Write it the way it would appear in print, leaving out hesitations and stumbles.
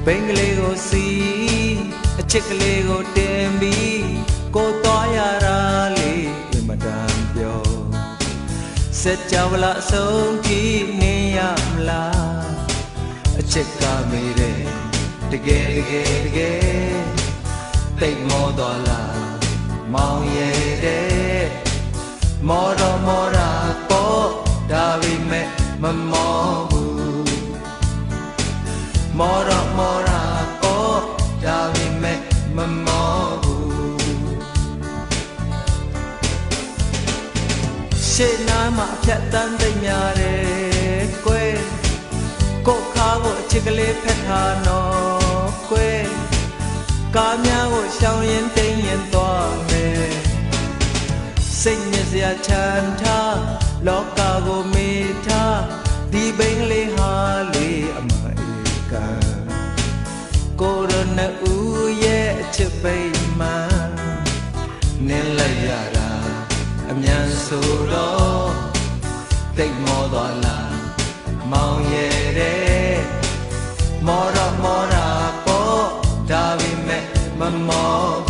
ဘင်္ဂလီကိုစီအချစ်ကလေးကိုတင်ပြီးကိုသွားရတာလေးအမတန်ပြောစက်ကြဝဠာအဆုံးထိနေရမလားအချစ်ကမေးတယ်တကယ်တကယ်တကယ်တိတ်မောတော်လားမောင်ရဲ့တဲ့မောတော်မောတာပေါ့ဒါပေမဲ့မမောဘူးမောတော်မောတာပေါ့ဒါပေမဲ့မမောဘူးရှေ့နားမှာဖြတ်တန်းသိမ့်များတယ်ကွယ်ကိုခါကိုအချစ်ကလေးဖက်ထားနော်ကွယ်ကားများကိုရှောင်ရင်တိမ်ရင်သွားမယ်စိတ်ညစ်စရာချမ်းထားလောကကိုမေးထားဒီဘိန်းလေးဟာလေအမအေကံကိုရနဦးရဲ့အချစ်ပိတ်မှန်နင်းလိုက်ရတာအမြန်ဆိုတော့တိတ်မောသွားလားမောင်ရဲ့တဲ့မောတော့မောတာပေါ့ဒါပေမဲ့မမော